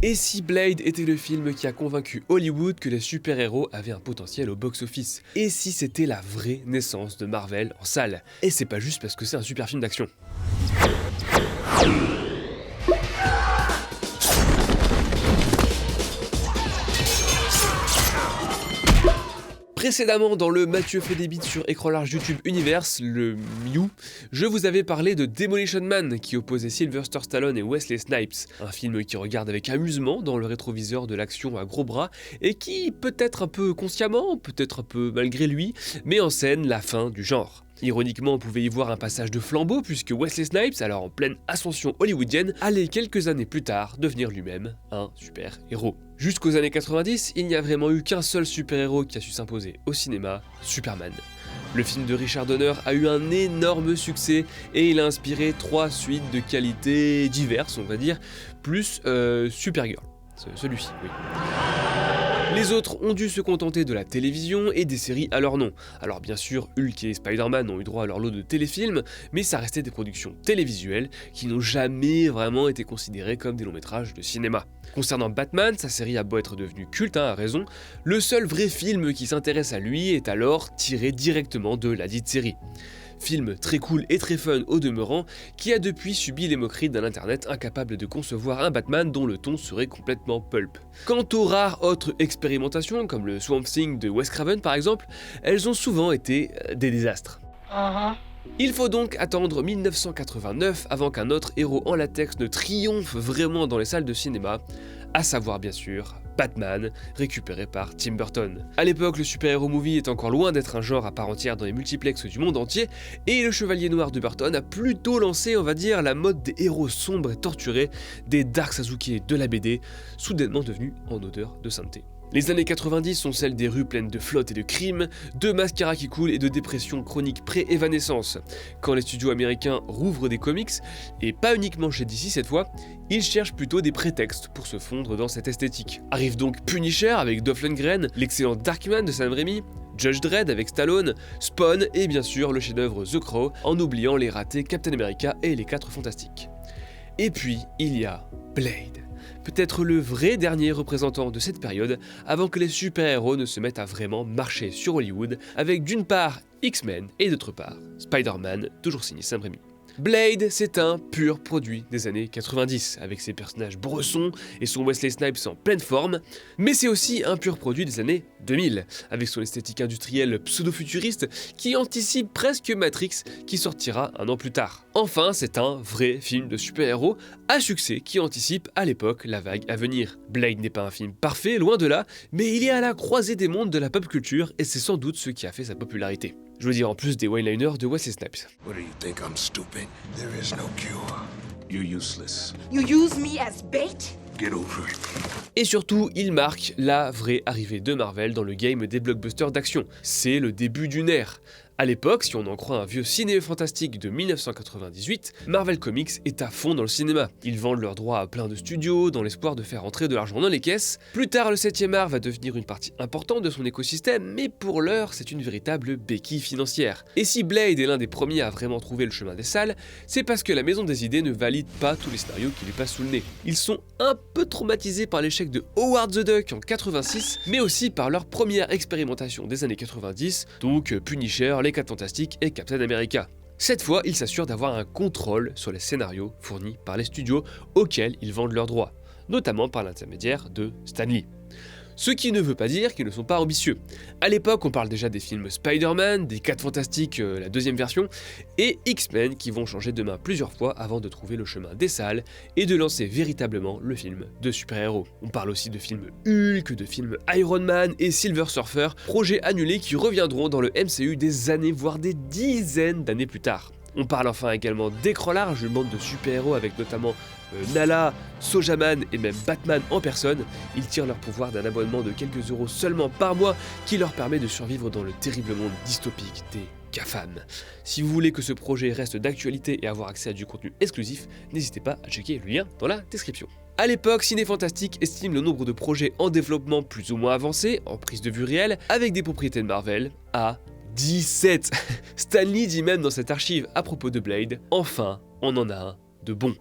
Et si Blade était le film qui a convaincu Hollywood que les super-héros avaient un potentiel au box-office? Et si c'était la vraie naissance de Marvel en salle? Et c'est pas juste parce que c'est un super film d'action. Précédemment dans le Mathieu fait des beats sur écran large YouTube Universe, le Mew, je vous avais parlé de Demolition Man qui opposait Sylvester Stallone et Wesley Snipes, un film qui regarde avec amusement dans le rétroviseur de l'action à gros bras et qui, peut-être un peu consciemment, peut-être un peu malgré lui, met en scène la fin du genre. Ironiquement, on pouvait y voir un passage de flambeau puisque Wesley Snipes, alors en pleine ascension hollywoodienne, allait quelques années plus tard devenir lui-même un super-héros. Jusqu'aux années 90, il n'y a vraiment eu qu'un seul super-héros qui a su s'imposer au cinéma, Superman. Le film de Richard Donner a eu un énorme succès et il a inspiré 3 suites de qualités diverses, on va dire, plus Supergirl, celui-ci, oui. Les autres ont dû se contenter de la télévision et des séries à leur nom. Alors bien sûr, Hulk et Spider-Man ont eu droit à leur lot de téléfilms, mais ça restait des productions télévisuelles qui n'ont jamais vraiment été considérées comme des longs métrages de cinéma. Concernant Batman, sa série a beau être devenue culte, à raison, le seul vrai film qui s'intéresse à lui est alors tiré directement de la dite série. Film très cool et très fun au demeurant, qui a depuis subi les moqueries d'un internet incapable de concevoir un Batman dont le ton serait complètement pulp. Quant aux rares autres expérimentations, comme le Swamp Thing de Wes Craven par exemple, elles ont souvent été des désastres. Il faut donc attendre 1989 avant qu'un autre héros en latex ne triomphe vraiment dans les salles de cinéma, à savoir bien sûr Batman, récupéré par Tim Burton. A l'époque, le super-héros movie est encore loin d'être un genre à part entière dans les multiplexes du monde entier, et le Chevalier Noir de Burton a plutôt lancé, on va dire, la mode des héros sombres et torturés, des Dark Sasuke de la BD, soudainement devenus en odeur de sainteté. Les années 90 sont celles des rues pleines de flotte et de crimes, de mascara qui coulent et de dépression chronique pré-évanescence. Quand les studios américains rouvrent des comics, et pas uniquement chez DC cette fois, ils cherchent plutôt des prétextes pour se fondre dans cette esthétique. Arrive donc Punisher avec Dolph Lundgren, l'excellent Darkman de Sam Raimi, Judge Dredd avec Stallone, Spawn et bien sûr le chef-d'œuvre The Crow, en oubliant les ratés Captain America et les 4 Fantastiques. Et puis, il y a Blade. Peut-être le vrai dernier représentant de cette période, avant que les super-héros ne se mettent à vraiment marcher sur Hollywood, avec d'une part X-Men et d'autre part Spider-Man, toujours signé Sam Raimi. Blade, c'est un pur produit des années 90, avec ses personnages bressons et son Wesley Snipes en pleine forme, mais c'est aussi un pur produit des années 2000, avec son esthétique industrielle pseudo-futuriste qui anticipe presque Matrix, qui sortira un an plus tard. Enfin, c'est un vrai film de super-héros à succès qui anticipe à l'époque la vague à venir. Blade n'est pas un film parfait, loin de là, mais il est à la croisée des mondes de la pop culture et c'est sans doute ce qui a fait sa popularité. Je veux dire en plus des one-liners de Wesley Snipes. What do you think, I'm stupid? There is no cure. You're useless. You use me as bait? Get over it. Et surtout, il marque la vraie arrivée de Marvel dans le game des blockbusters d'action. C'est le début d'une ère. A l'époque, si on en croit un vieux ciné fantastique de 1998, Marvel Comics est à fond dans le cinéma. Ils vendent leurs droits à plein de studios dans l'espoir de faire entrer de l'argent dans les caisses. Plus tard, le 7e art va devenir une partie importante de son écosystème, mais pour l'heure, c'est une véritable béquille financière. Et si Blade est l'un des premiers à vraiment trouver le chemin des salles, c'est parce que la maison des idées ne valide pas tous les scénarios qui lui passent sous le nez. Ils sont un peu traumatisés par l'échec de Howard the Duck en 86, mais aussi par leur première expérimentation des années 90, donc Punisher, les 4 Fantastiques et Captain America. Cette fois, ils s'assurent d'avoir un contrôle sur les scénarios fournis par les studios auxquels ils vendent leurs droits, notamment par l'intermédiaire de Stan Lee. Ce qui ne veut pas dire qu'ils ne sont pas ambitieux. A l'époque, on parle déjà des films Spider-Man, des 4 Fantastiques, la deuxième version, et X-Men qui vont changer de main plusieurs fois avant de trouver le chemin des salles et de lancer véritablement le film de super-héros. On parle aussi de films Hulk, de films Iron Man et Silver Surfer, projets annulés qui reviendront dans le MCU des années voire des dizaines d'années plus tard. On parle enfin également d'écran large, une bande de super-héros avec notamment Nala, Sojaman et même Batman en personne. Ils tirent leur pouvoir d'un abonnement de quelques euros seulement par mois qui leur permet de survivre dans le terrible monde dystopique des GAFAM. Si vous voulez que ce projet reste d'actualité et avoir accès à du contenu exclusif, n'hésitez pas à checker le lien dans la description. A l'époque, Ciné Fantastique estime le nombre de projets en développement plus ou moins avancé, en prise de vue réelle, avec des propriétés de Marvel, à 17. Stan Lee dit même dans cette archive à propos de Blade, enfin, on en a un de bon.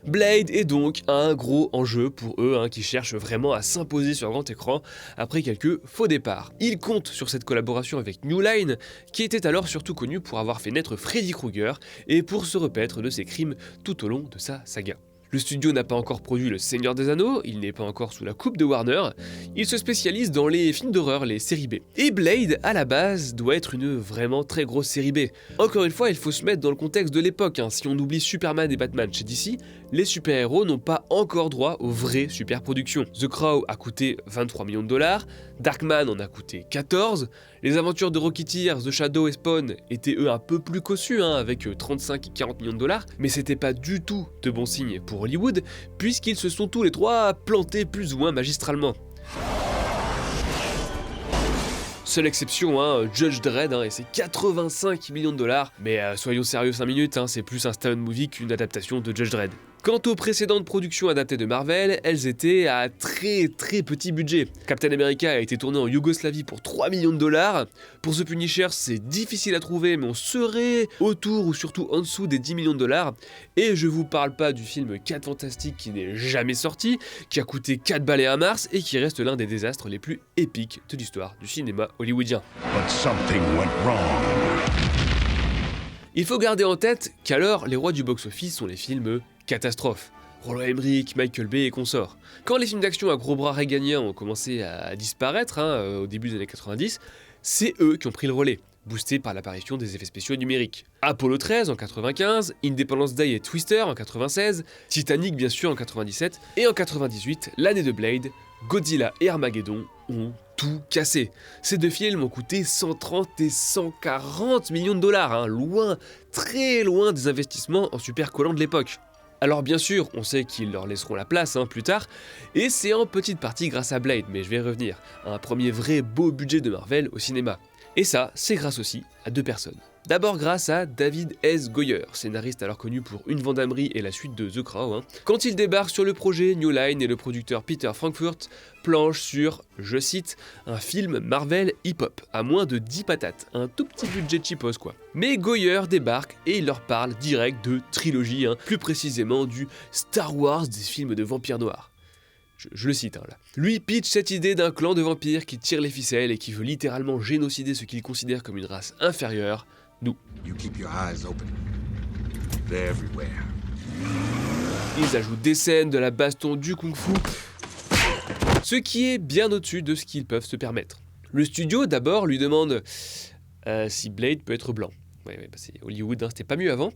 Blade est donc un gros enjeu pour eux, qui cherchent vraiment à s'imposer sur grand écran après quelques faux départs. Ils comptent sur cette collaboration avec New Line, qui était alors surtout connu pour avoir fait naître Freddy Krueger et pour se repaître de ses crimes tout au long de sa saga. Le studio n'a pas encore produit Le Seigneur des Anneaux, il n'est pas encore sous la coupe de Warner, il se spécialise dans les films d'horreur, les séries B. Et Blade, à la base, doit être une vraiment très grosse série B. Encore une fois, il faut se mettre dans le contexte de l'époque, si on oublie Superman et Batman chez DC, les super-héros n'ont pas encore droit aux vraies super-productions. The Crow a coûté 23 millions de dollars, Darkman en a coûté 14, les aventures de Rocketeer, The Shadow et Spawn étaient eux un peu plus cossus, avec 35 et 40 millions de dollars, mais c'était pas du tout de bon signe pour Hollywood, puisqu'ils se sont tous les trois plantés plus ou moins magistralement. Seule exception, Judge Dredd et ses 85 millions de dollars, mais soyons sérieux 5 minutes, c'est plus un stand movie qu'une adaptation de Judge Dredd. Quant aux précédentes productions adaptées de Marvel, elles étaient à très petit budget. Captain America a été tourné en Yougoslavie pour 3 millions de dollars. Pour The Punisher, c'est difficile à trouver, mais on serait autour ou surtout en dessous des 10 millions de dollars. Et je vous parle pas du film 4 Fantastiques qui n'est jamais sorti, qui a coûté 4 balais à mars et qui reste l'un des désastres les plus épiques de l'histoire du cinéma hollywoodien. But something went wrong. Il faut garder en tête qu'alors les rois du box-office sont les films catastrophes. Roland Emmerich, Michael Bay et consorts. Quand les films d'action à gros bras réganiens ont commencé à disparaître au début des années 90, c'est eux qui ont pris le relais, boostés par l'apparition des effets spéciaux numériques. Apollo 13 en 95, Independence Day et Twister en 96, Titanic bien sûr en 97, et en 98, l'année de Blade, Godzilla et Armageddon ont tout cassé. Ces deux films ont coûté 130 et 140 millions de dollars, loin, très loin des investissements en super collants de l'époque. Alors bien sûr, on sait qu'ils leur laisseront la place plus tard, et c'est en petite partie grâce à Blade, mais je vais y revenir, un premier vrai beau budget de Marvel au cinéma. Et ça, c'est grâce aussi à deux personnes. D'abord grâce à David S. Goyer, scénariste alors connu pour Une Vendamerie et la suite de The Crow. Quand il débarque sur le projet, New Line et le producteur Peter Frankfurt planchent sur, je cite, un film Marvel hip-hop, à moins de 10 patates, un tout petit budget cheapos quoi. Mais Goyer débarque et il leur parle direct de trilogie, plus précisément du Star Wars des films de vampires noirs. Je le cite là. Lui pitch cette idée d'un clan de vampires qui tire les ficelles et qui veut littéralement génocider ce qu'il considère comme une race inférieure, nous. You keep your eyes open. They're everywhere. Ils ajoutent des scènes, de la baston, du kung-fu, ce qui est bien au-dessus de ce qu'ils peuvent se permettre. Le studio d'abord lui demande si Blade peut être blanc. Ouais, c'est Hollywood, c'était pas mieux avant.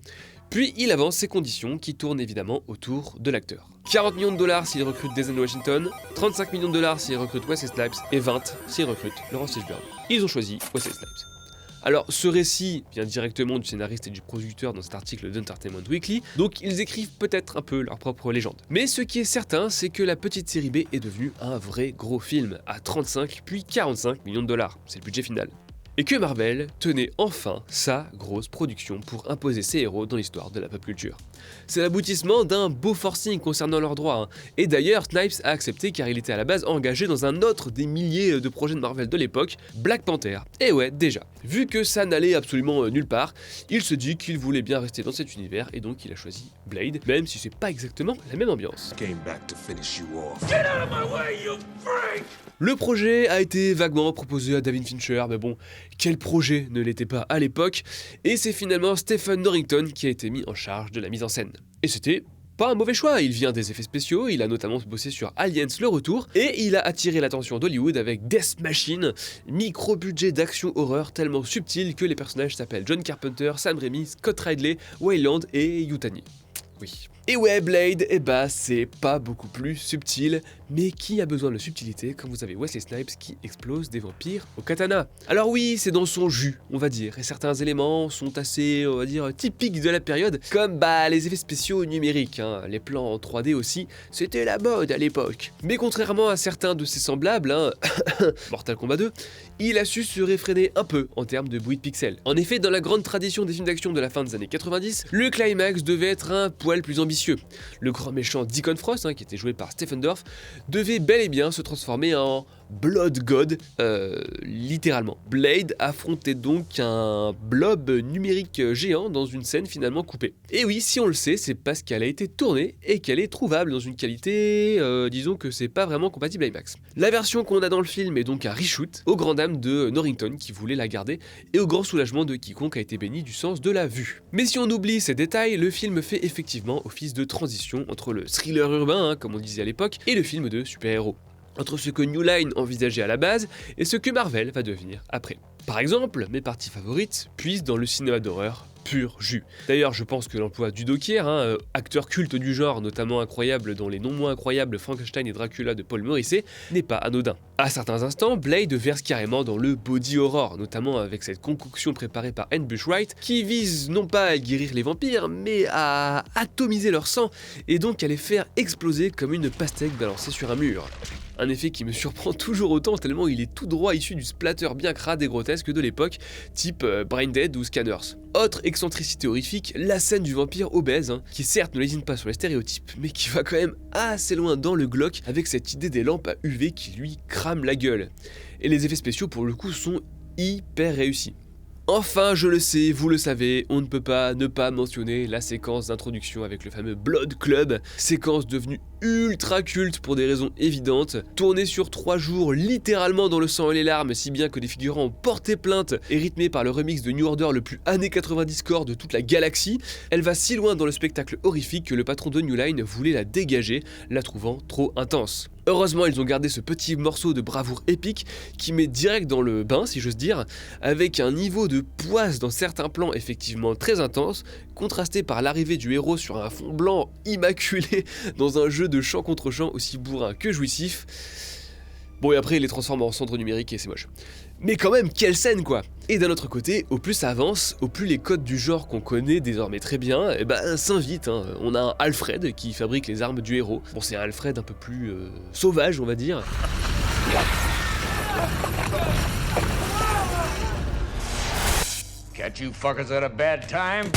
Puis il avance ses conditions qui tournent évidemment autour de l'acteur. 40 millions de dollars s'il recrute Denzel Washington, 35 millions de dollars s'il recrute Wesley Snipes et 20 s'il recrute Laurence Fishburne. Ils ont choisi Wesley Snipes. Alors, ce récit vient directement du scénariste et du producteur dans cet article d'Entertainment Weekly, donc ils écrivent peut-être un peu leur propre légende. Mais ce qui est certain, c'est que la petite série B est devenue un vrai gros film, à 35 puis 45 millions de dollars, c'est le budget final. Et que Marvel tenait enfin sa grosse production pour imposer ses héros dans l'histoire de la pop culture. C'est l'aboutissement d'un beau forcing concernant leurs droits, Et d'ailleurs, Snipes a accepté car il était à la base engagé dans un autre des milliers de projets de Marvel de l'époque, Black Panther. Et ouais, déjà. Vu que ça n'allait absolument nulle part, il se dit qu'il voulait bien rester dans cet univers et donc il a choisi Blade, même si c'est pas exactement la même ambiance. Came back to finish you off. Le projet a été vaguement proposé à David Fincher, mais bon, quel projet ne l'était pas à l'époque, et c'est finalement Stephen Norrington qui a été mis en charge de la mise en scène. Et c'était pas un mauvais choix, il vient des effets spéciaux, il a notamment bossé sur Aliens le retour, et il a attiré l'attention d'Hollywood avec Death Machine, micro-budget d'action horreur tellement subtil que les personnages s'appellent John Carpenter, Sam Raimi, Scott Ridley, Wayland et Yutani. Oui. Et ouais, Blade, c'est pas beaucoup plus subtil, mais qui a besoin de subtilité quand vous avez Wesley Snipes qui explose des vampires au katana? Alors oui, c'est dans son jus, on va dire, et certains éléments sont assez, on va dire, typiques de la période, comme les effets spéciaux numériques, les plans en 3D aussi, c'était la mode à l'époque. Mais contrairement à certains de ses semblables, Mortal Kombat 2, il a su se réfréner un peu en termes de bruit de pixels. En effet, dans la grande tradition des films d'action de la fin des années 90, le climax devait être un poil plus ambitieux. Le grand méchant Deacon Frost, qui était joué par Stephen Dorff, devait bel et bien se transformer en Blood God, littéralement. Blade affrontait donc un blob numérique géant dans une scène finalement coupée. Et oui, si on le sait, c'est parce qu'elle a été tournée et qu'elle est trouvable dans une qualité, disons que c'est pas vraiment compatible IMAX. La version qu'on a dans le film est donc un reshoot, aux grandes dames de Norrington qui voulait la garder et au grand soulagement de quiconque a été béni du sens de la vue. Mais si on oublie ces détails, le film fait effectivement office de transition entre le thriller urbain, comme on disait à l'époque, et le film de super-héros. Entre ce que New Line envisageait à la base et ce que Marvel va devenir après. Par exemple, mes parties favorites puisent dans le cinéma d'horreur pur jus. D'ailleurs, je pense que l'emploi d'Udo Kier, acteur culte du genre, notamment incroyable dans les non moins incroyables Frankenstein et Dracula de Paul Morisset, n'est pas anodin. À certains instants, Blade verse carrément dans le body horror, notamment avec cette concoction préparée par Anne Bushwright, qui vise non pas à guérir les vampires, mais à atomiser leur sang, et donc à les faire exploser comme une pastèque balancée sur un mur. Un effet qui me surprend toujours autant tellement il est tout droit issu du splatter bien crade et grotesque de l'époque, type Brain Dead ou Scanners. Autre excentricité horrifique, la scène du vampire obèse, qui certes ne lésine pas sur les stéréotypes, mais qui va quand même assez loin dans le glauque avec cette idée des lampes à UV qui lui crament la gueule. Et les effets spéciaux pour le coup sont hyper réussis. Enfin, je le sais, vous le savez, on ne peut pas ne pas mentionner la séquence d'introduction avec le fameux Blood Club, séquence devenue ultra culte pour des raisons évidentes, tournée sur 3 jours littéralement dans le sang et les larmes, si bien que des figurants ont porté plainte et rythmée par le remix de New Order le plus années 90 score de toute la galaxie, elle va si loin dans le spectacle horrifique que le patron de New Line voulait la dégager, la trouvant trop intense. Heureusement, ils ont gardé ce petit morceau de bravoure épique qui met direct dans le bain, si j'ose dire, avec un niveau de poisse dans certains plans effectivement très intense, contrasté par l'arrivée du héros sur un fond blanc immaculé dans un jeu de champ contre champ aussi bourrin que jouissif. Bon, et après, il les transforme en cendres numériques et c'est moche. Mais quand même, quelle scène quoi! Et d'un autre côté, au plus ça avance, au plus les codes du genre qu'on connaît désormais très bien, s'invitent. On a un Alfred qui fabrique les armes du héros. Bon, c'est un Alfred un peu plus sauvage, on va dire. Catch you fuckers at a bad time.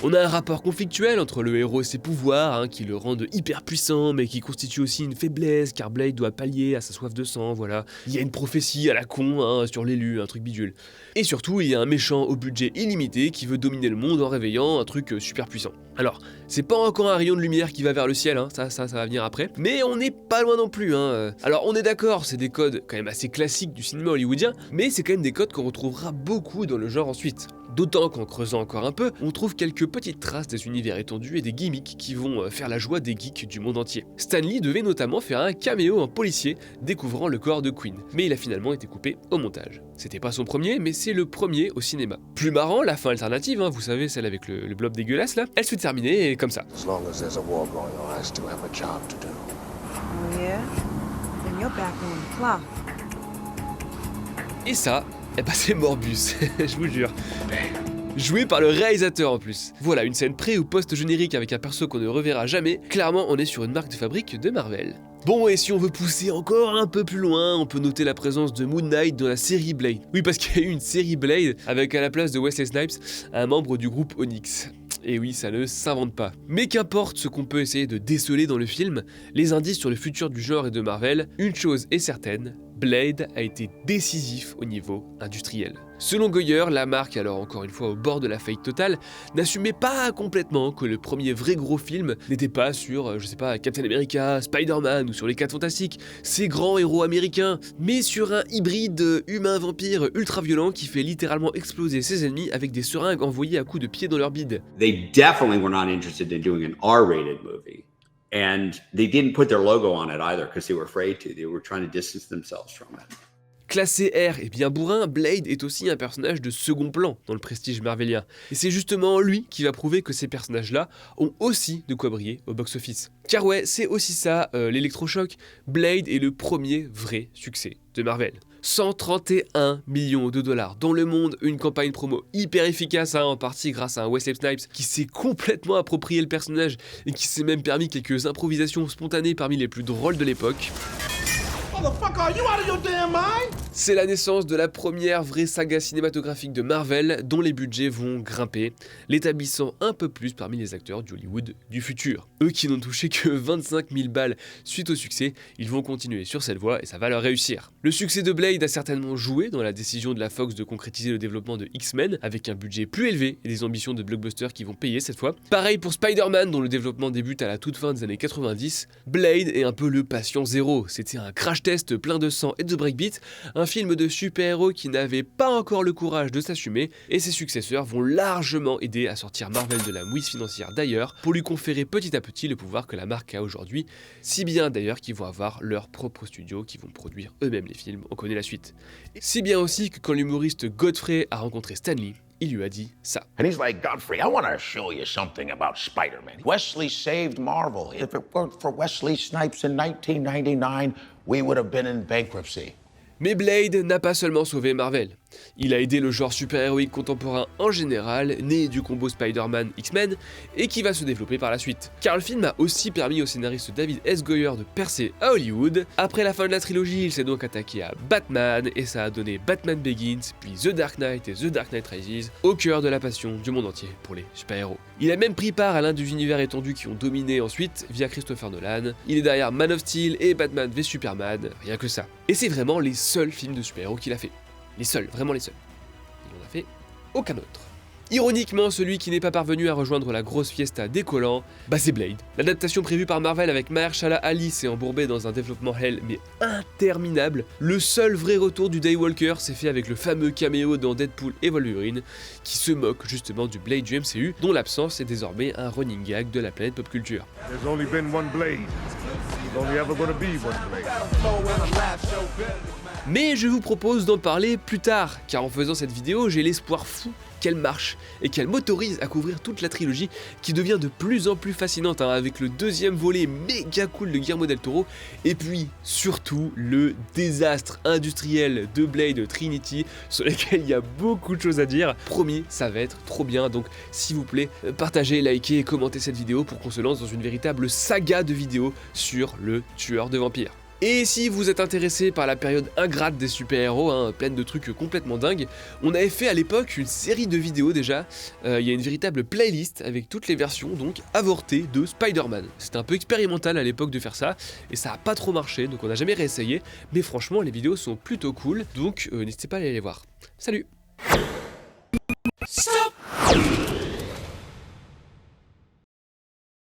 On a un rapport conflictuel entre le héros et ses pouvoirs, qui le rendent hyper puissant, mais qui constitue aussi une faiblesse, car Blade doit pallier à sa soif de sang, voilà. Il y a une prophétie à la con, sur l'élu, un truc bidule. Et surtout, il y a un méchant au budget illimité qui veut dominer le monde en réveillant un truc super puissant. Alors, c'est pas encore un rayon de lumière qui va vers le ciel, ça va venir après, mais on n'est pas loin non plus. Alors, on est d'accord, c'est des codes quand même assez classiques du cinéma hollywoodien, mais c'est quand même des codes qu'on retrouvera beaucoup dans le genre ensuite. D'autant qu'en creusant encore un peu, on trouve quelques petites traces des univers étendus et des gimmicks qui vont faire la joie des geeks du monde entier. Stan Lee devait notamment faire un caméo en policier découvrant le corps de Queen, mais il a finalement été coupé au montage. C'était pas son premier, mais c'est le premier au cinéma. Plus marrant, la fin alternative, vous savez, celle avec le blob dégueulasse là, elle se fait terminer comme ça. As long as there's a war going on, I still have a job to do. Oh yeah? Then you're back on the clock. Et ça, c'est Morbus, je vous jure. Joué par le réalisateur en plus. Voilà, une scène pré ou post-générique avec un perso qu'on ne reverra jamais. Clairement, on est sur une marque de fabrique de Marvel. Bon, et si on veut pousser encore un peu plus loin, on peut noter la présence de Moon Knight dans la série Blade. Oui, parce qu'il y a eu une série Blade avec à la place de Wesley Snipes un membre du groupe Onyx. Et oui, ça ne s'invente pas. Mais qu'importe ce qu'on peut essayer de déceler dans le film, les indices sur le futur du genre et de Marvel, une chose est certaine, Blade a été décisif au niveau industriel. Selon Goyer, la marque, alors encore une fois au bord de la faillite totale, n'assumait pas complètement que le premier vrai gros film n'était pas sur, Captain America, Spider-Man ou sur les 4 Fantastiques, ces grands héros américains, mais sur un hybride humain-vampire ultra violent qui fait littéralement exploser ses ennemis avec des seringues envoyées à coups de pied dans leur bide. They definitely were not interested in doing an R-rated movie. And they didn't put their logo on it either because they were afraid to. They were trying to distance themselves from it. Classé R et bien bourrin, Blade est aussi un personnage de second plan dans le prestige marvelien. Et c'est justement lui qui va prouver que ces personnages-là ont aussi de quoi briller au box-office. Car ouais, c'est aussi ça, l'électrochoc. Blade est le premier vrai succès de Marvel. 131 millions de dollars dans le monde, une campagne promo hyper efficace, en partie grâce à un Wesley Snipes qui s'est complètement approprié le personnage et qui s'est même permis quelques improvisations spontanées parmi les plus drôles de l'époque. Motherfucker, are you out of your damn mind? C'est la naissance de la première vraie saga cinématographique de Marvel dont les budgets vont grimper, l'établissant un peu plus parmi les acteurs du Hollywood du futur. Eux qui n'ont touché que 25 000 balles suite au succès, ils vont continuer sur cette voie et ça va leur réussir. Le succès de Blade a certainement joué dans la décision de la Fox de concrétiser le développement de X-Men avec un budget plus élevé et des ambitions de blockbuster qui vont payer cette fois. Pareil pour Spider-Man dont le développement débute à la toute fin des années 90. Blade est un peu le patient zéro, c'était un crash test plein de sang et de breakbeat, un film de super-héros qui n'avait pas encore le courage de s'assumer, et ses successeurs vont largement aider à sortir Marvel de la mouise financière d'ailleurs, pour lui conférer petit à petit le pouvoir que la marque a aujourd'hui, si bien d'ailleurs qu'ils vont avoir leur propre studio, qui vont produire eux-mêmes les films, on connaît la suite. Si bien aussi que quand l'humoriste Godfrey a rencontré Stan Lee, il lui a dit ça. And he's like, Godfrey, I want to show you something about Spider-Man. Wesley saved Marvel. If it weren't for Wesley Snipes in 1999, we would have been in bankruptcy. Mais Blade n'a pas seulement sauvé Marvel. Il a aidé le genre super-héroïque contemporain en général, né du combo Spider-Man X-Men, et qui va se développer par la suite. Car le film a aussi permis au scénariste David S. Goyer de percer à Hollywood. Après la fin de la trilogie, il s'est donc attaqué à Batman, et ça a donné Batman Begins, puis The Dark Knight et The Dark Knight Rises, au cœur de la passion du monde entier pour les super-héros. Il a même pris part à l'un des univers étendus qui ont dominé ensuite via Christopher Nolan. Il est derrière Man of Steel et Batman v Superman, rien que ça. Et c'est vraiment les seuls films de super-héros qu'il a fait. Les seuls, vraiment les seuls. Il n'en a fait aucun autre. Ironiquement, celui qui n'est pas parvenu à rejoindre la grosse fiesta décollant, c'est Blade. L'adaptation prévue par Marvel avec Mahershala Ali s'est embourbée dans un développement hell mais interminable. Le seul vrai retour du Daywalker s'est fait avec le fameux caméo dans Deadpool et Wolverine, qui se moque justement du Blade du MCU, dont l'absence est désormais un running gag de la planète pop culture. There's only been one Blade. There's only ever gonna be one Blade. Mais je vous propose d'en parler plus tard, car en faisant cette vidéo, j'ai l'espoir fou qu'elle marche et qu'elle m'autorise à couvrir toute la trilogie qui devient de plus en plus fascinante avec le deuxième volet méga cool de Guillermo del Toro et puis surtout le désastre industriel de Blade Trinity sur lequel il y a beaucoup de choses à dire. Promis, ça va être trop bien, donc s'il vous plaît, partagez, likez et commentez cette vidéo pour qu'on se lance dans une véritable saga de vidéos sur le tueur de vampires. Et si vous êtes intéressé par la période ingrate des super-héros, pleine de trucs complètement dingues, on avait fait à l'époque une série de vidéos déjà, il y a une véritable playlist avec toutes les versions donc avortées de Spider-Man. C'était un peu expérimental à l'époque de faire ça, et ça a pas trop marché, donc on n'a jamais réessayé, mais franchement les vidéos sont plutôt cool, donc n'hésitez pas à aller les voir. Salut!